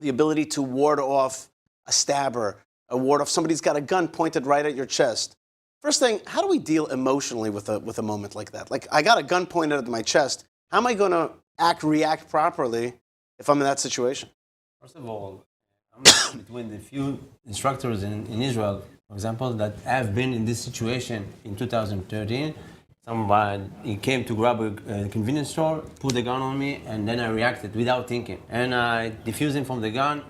the ability to ward off a stabber, a ward off somebody's got a gun pointed right at your chest. First thing, how do we deal emotionally with a moment like that? Like, I got a gun pointed at my chest. How am I going to react properly if I'm in that situation? First of all, I'm between the few instructors in Israel, for example, that have been in this situation in 2013. Somebody, he came to grab a convenience store, put the gun on me, and then I reacted without thinking. And I defused him from the gun,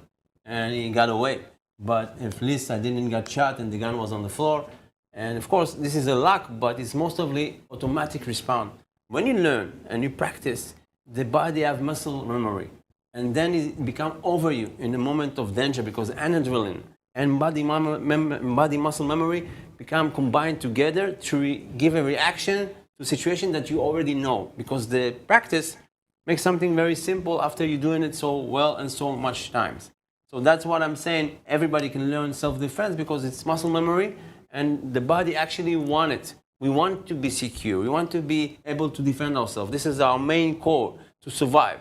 and he got away. But at least I didn't get shot, and the gun was on the floor. And of course, this is a luck, but it's mostly automatic response. When you learn and you practice, the body have muscle memory. And then it becomes over you in the moment of danger because adrenaline and body muscle memory become combined together to give a reaction to a situation that you already know. Because the practice makes something very simple after you're doing it so well and so much times. So that's what I'm saying. Everybody can learn self-defense because it's muscle memory and the body actually wants it. We want to be secure. We want to be able to defend ourselves. This is our main core to survive.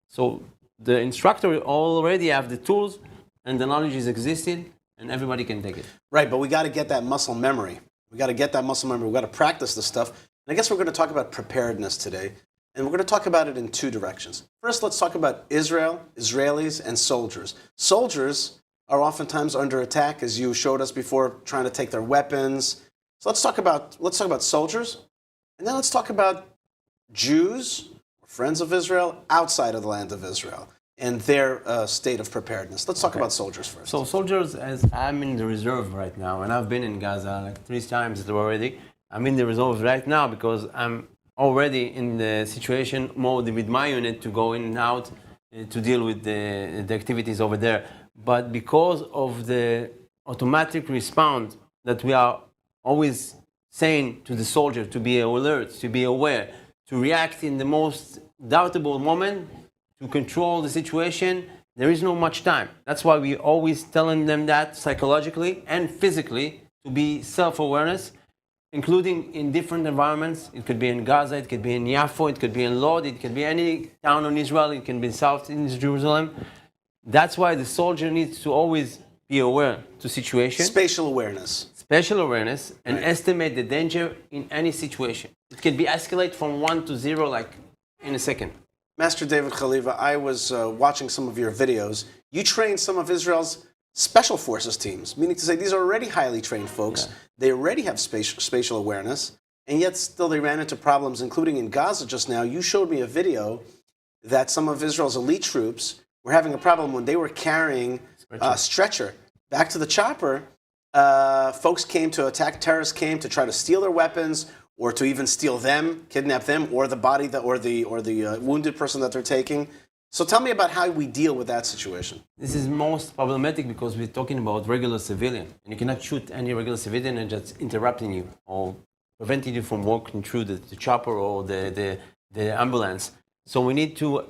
So the instructor already have the tools and the knowledge is existing and everybody can take it. Right, but we got to get that muscle memory. We got to get that muscle memory. We got to practice this stuff. And I guess we're going to talk about preparedness today. And we're going to talk about it in two directions. First, let's talk about Israel, Israelis, and soldiers. Soldiers are oftentimes under attack, as you showed us before, trying to take their weapons. So let's talk about soldiers, and then let's talk about Jews, friends of Israel, outside of the land of Israel, and their state of preparedness. Let's talk about soldiers first. So soldiers, as I'm in the reserve right now, and I've been in Gaza like 3 times already. I'm in the reserve right now because I'm already in the situation mode with my unit to go in and out to deal with the activities over there. But because of the automatic response that we are always saying to the soldier to be alert, to be aware, to react in the most doubtable moment, to control the situation, there is no much time. That's why we always telling them that psychologically and physically to be self-awareness, including in different environments. It could be in Gaza, it could be in Yaffo, it could be in Lod, it could be any town in Israel, it can be south in Jerusalem. That's why the soldier needs to always be aware to situation. Spatial awareness. Special awareness and estimate the danger in any situation. It can be escalate from 1 to 0 like in a second. Master David Chaliva, I was watching some of your videos. You trained some of Israel's special forces teams, meaning to say these are already highly trained folks. Yeah. They already have spatial awareness, and yet still they ran into problems, including in Gaza just now. You showed me a video that some of Israel's elite troops were having a problem when they were carrying a stretcher back to the chopper. Folks came to attack, terrorists came to try to steal their weapons, or to even steal them, kidnap them, or the body that, or the wounded person that they're taking. So tell me about how we deal with that situation. This is most problematic because we're talking about regular civilian, and you cannot shoot any regular civilian and just interrupting you or preventing you from walking through the chopper or the ambulance. So we need to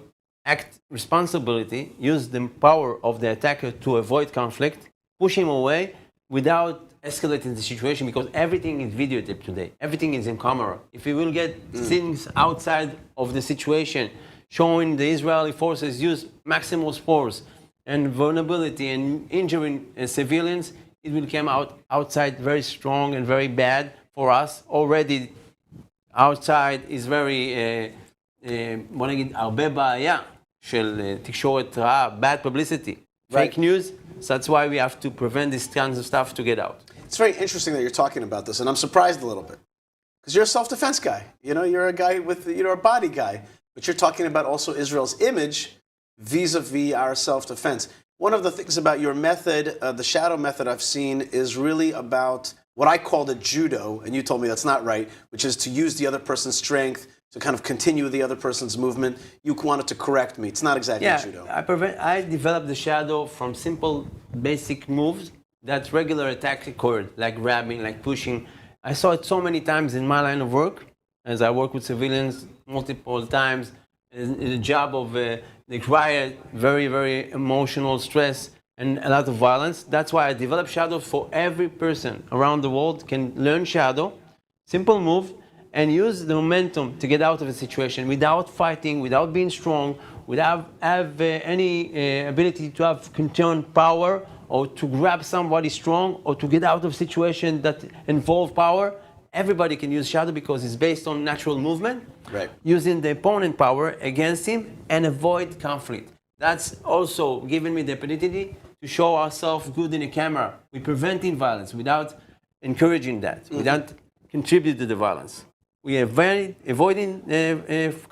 act responsibility, use the power of the attacker to avoid conflict, push him away without escalating the situation, because everything is videotaped today. Everything is in camera. If we will get things outside of the situation showing the Israeli forces use maximum force and vulnerability and injuring civilians, it will come outside very strong and very bad for us. Already outside is very, בוא נגיד, הרבה בעיה של תקשורת רעה, bad publicity, fake news. So that's why we have to prevent this kinds of stuff to get out. It's very interesting that you're talking about this, and I'm surprised a little bit. Because you're a self-defense guy. You know, you're a guy with, a body guy. But you're talking about also Israel's image vis-a-vis our self-defense. One of the things about your method, the shadow method I've seen, is really about what I called a judo, and you told me that's not right, which is to use the other person's strength to kind of continue the other person's movement. You wanted to correct me. It's not exactly judo. I developed the shadow from simple, basic moves that regular attack occurred, like grabbing, like pushing. I saw it so many times in my line of work, as I work with civilians multiple times, in the job of require very, very emotional stress and a lot of violence. That's why I developed shadow for every person around the world can learn shadow, simple move, and use the momentum to get out of a situation without fighting, without being strong, without have any ability to have contained power or to grab somebody strong or to get out of situation that involve power, everybody can use shadow because it's based on natural movement, right, using the opponent power against him and avoid conflict. That's also giving me the opportunity to show ourselves good in the camera. We're preventing violence without encouraging that, without contributing to the violence. We are avoiding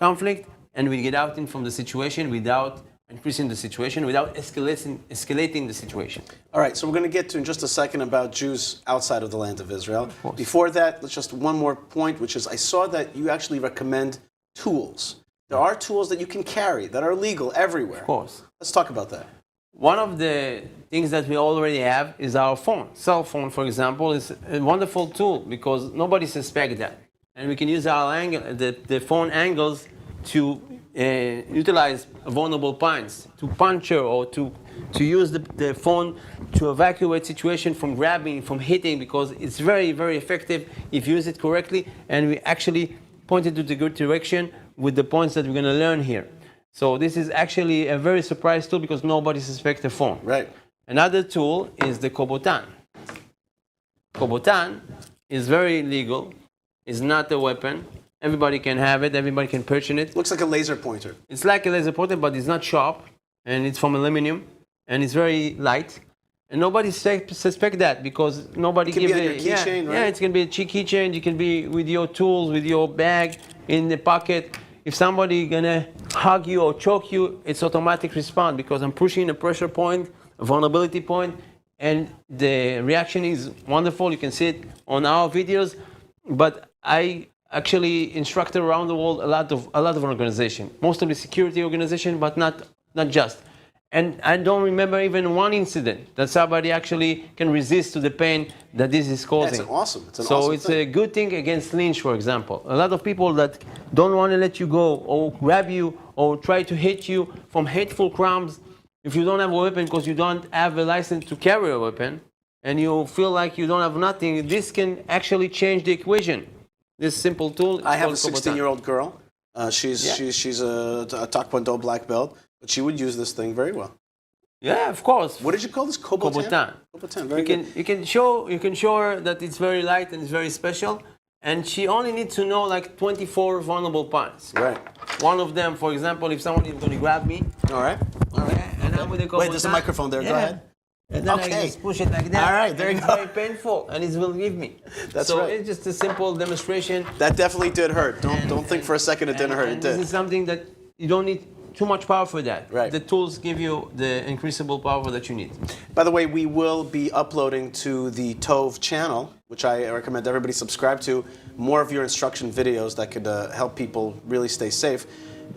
conflict, and we get out from the situation without increasing the situation, without escalating the situation. All right, so we're going to get to in just a second about Jews outside of the land of Israel. Before that, let's just one more point, which is I saw that you actually recommend tools. There are tools that you can carry that are legal everywhere. Of course. Let's talk about that. One of the things that we already have is our phone. Cell phone, for example, is a wonderful tool because nobody suspects that. And we can use our the phone angles to utilize vulnerable points, to puncture or to use the phone to evacuate situation from grabbing, from hitting, because it's very, very effective if you use it correctly, and we actually pointed to the good direction with the points that we're going to learn here. So this is actually a very surprise tool because nobody suspects the phone. Right. Another tool is the kobotan. Kobotan is very legal. It's not a weapon. Everybody can have it. Everybody can purchase it. Looks like a laser pointer. It's like a laser pointer, but it's not sharp, and it's from aluminum, and it's very light. And nobody suspect that because nobody can give be on your keychain, right? Yeah, it can be a keychain. You can be with your tools, with your bag in the pocket. If somebody gonna hug you or choke you, it's automatic response because I'm pushing a pressure point, a vulnerability point, and the reaction is wonderful. You can see it on our videos. But I actually instructed around the world a lot of organization, mostly security organization, but not just. And I don't remember even one incident that somebody actually can resist to the pain that this is causing. It's awesome. It's a good thing against lynch, for example. A lot of people that don't want to let you go or grab you or try to hit you from hateful crimes. If you don't have a weapon because you don't have a license to carry a weapon and you feel like you don't have nothing, this can actually change the equation. This simple tool. I have a 16-year-old girl. She's a Taekwondo black belt. But she would use this thing very well. Yeah, of course. What did you call this? Kobotan. Kobotan. Very good. You can show her that it's very light and it's very special, and she only needs to know like 24 vulnerable points. Right. One of them, for example, if someone is going to grab me. All right. And I'm with the Kobotan. Wait, there's a microphone there. Yeah. Go ahead. And then I just push it like that. All right, there you go. It's very painful, and it will give me. That's so right. It's just a simple demonstration. That definitely did hurt. Don't think for a second it didn't hurt. It did. This is something that you don't need too much power for that. Right. The tools give you the increasable power that you need. By the way, we will be uploading to the Tove channel, which I recommend everybody subscribe to, more of your instruction videos that could help people really stay safe.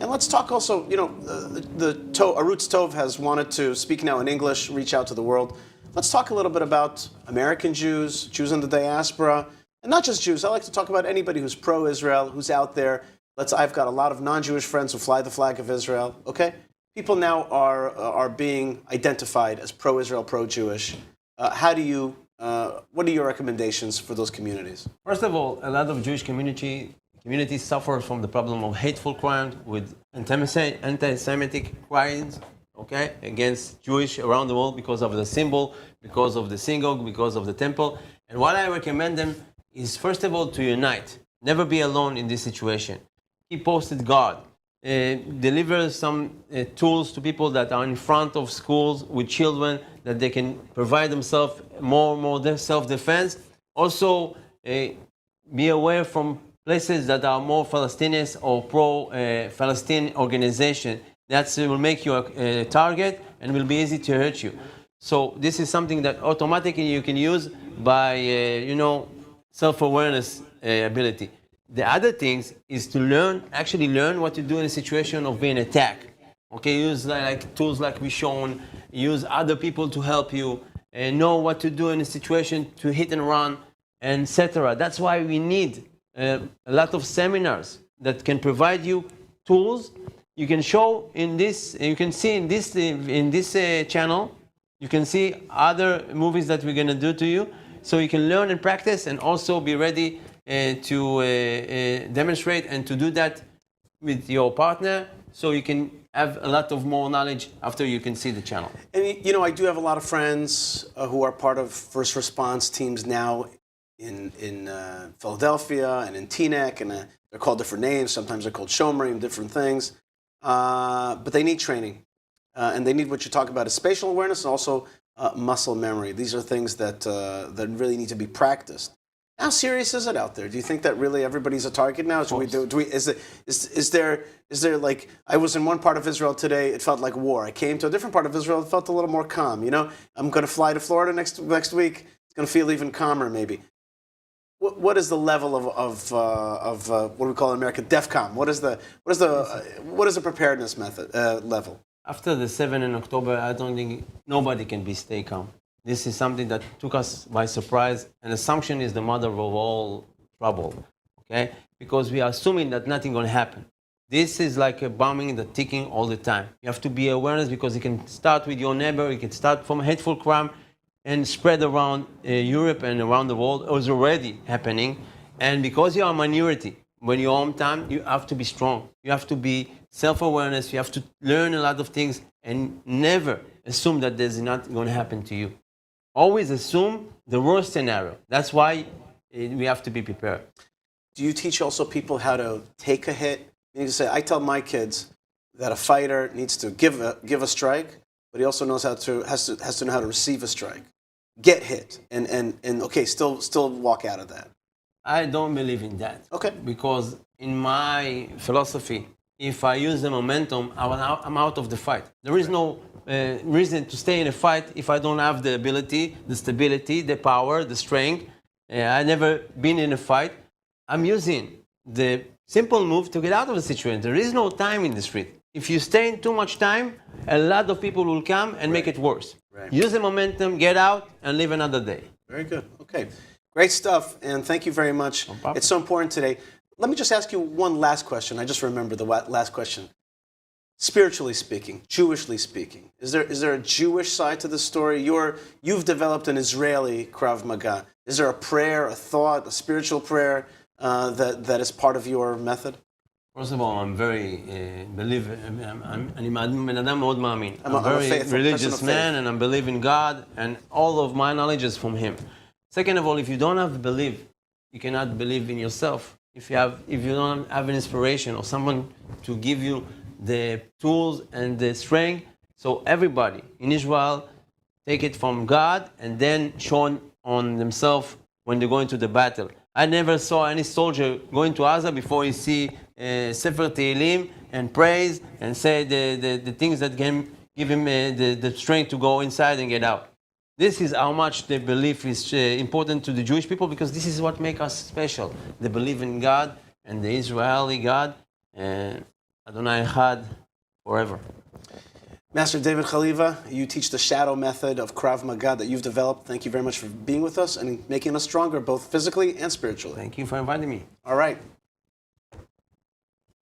And let's talk also, Arutz Tov has wanted to speak now in English, reach out to the world. Let's talk a little bit about American Jews, Jews in the diaspora, and not just Jews. I like to talk about anybody who's pro-Israel, who's out there. I've got a lot of non-Jewish friends who fly the flag of Israel. Okay, people now are being identified as pro-Israel, pro-Jewish. What are your recommendations for those communities? First of all, a lot of Jewish communities suffer from the problem of hateful crimes with anti-Semitic crimes, okay, against Jewish around the world because of the symbol, because of the synagogue, because of the temple. And what I recommend them is, first of all, to unite. Never be alone in this situation. Keep posted God. Deliver some tools to people that are in front of schools with children that they can provide themselves more self-defense. Also, be aware from places that are more Palestinians or pro-Palestinian organization. That will make you a target and will be easy to hurt you. So this is something that automatically you can use by, self-awareness ability. The other things is to learn what to do in a situation of being attacked. Okay, use like tools like we shown, use other people to help you, and know what to do in a situation to hit and run, etc. That's why we need a lot of seminars that can provide you tools. You can show in this, you can see in this channel, you can see other movies that we're gonna do to you, so you can learn and practice, and also be ready to demonstrate and to do that with your partner, so you can have a lot of more knowledge after you can see the channel. And you know, I do have a lot of friends who are part of first response teams now in Philadelphia and in Teaneck, and they're called different names. Sometimes they're called Shomrim, different things. But they need training, and they need what you talk about is spatial awareness and also muscle memory. These are things that that really need to be practiced. How serious is it out there? Do you think that really everybody's a target now? Is there like, I was in one part of Israel today, it felt like war. I came to a different part of Israel, it felt a little more calm. You know, I'm going to fly to Florida next week. It's going to feel even calmer, maybe. What is the level of what do we call in America, DEFCON? What is the preparedness method level? After the 7th of October, I don't think nobody can stay calm. This is something that took us by surprise, and assumption is the mother of all trouble, okay? Because we are assuming that nothing going to happen. This is like a bombing that's ticking all the time. You have to be awareness because it can start with your neighbor, it can start from a hateful crime and spread around Europe and around the world. It was already happening. And because you are a minority, when you're hometown, you have to be strong. You have to be self-awareness. You have to learn a lot of things and never assume that there's not going to happen to you. Always assume the worst scenario. That's why we have to be prepared. Do you teach also people how to take a hit? You need to say, I tell my kids that a fighter needs to give a strike, but he also knows has to know how to receive a strike, get hit, and okay, still walk out of that. I don't believe in that. Okay. Because in my philosophy, if I use the momentum, I'm out of the fight. There is no reason to stay in a fight if I don't have the ability, the stability, the power, the strength. I've never been in a fight. I'm using the simple move to get out of the situation. There is no time in the street. If you stay in too much time, a lot of people will come and make it worse. Right. Use the momentum, get out, and live another day. Very good. Okay. Great stuff, and thank you very much. No problem. It's so important today. Let me just ask you one last question. I just remembered the last question. Spiritually speaking, Jewishly speaking, is there a Jewish side to the story? You've developed an Israeli Krav Maga. Is there a prayer, a thought, a spiritual prayer that is part of your method? First of all, I'm very believer. I'm a very religious man, and I believe in God, and all of my knowledge is from Him. Second of all, if you don't have belief, you cannot believe in yourself. If you don't have an inspiration or someone to give you the tools and the strength, so everybody in Israel take it from God and then show on themselves when they're going to the battle. I never saw any soldier going to Gaza before he see Sefer Tehillim and praise and say the things that can give him the strength to go inside and get out. This is how much the belief is important to the Jewish people, because this is what makes us special. They believe in God and the Israeli God, and Adonai Echad forever. Master David Chaliva, you teach the shadow method of Krav Maga that you've developed. Thank you very much for being with us and making us stronger, both physically and spiritually. Thank you for inviting me. All right.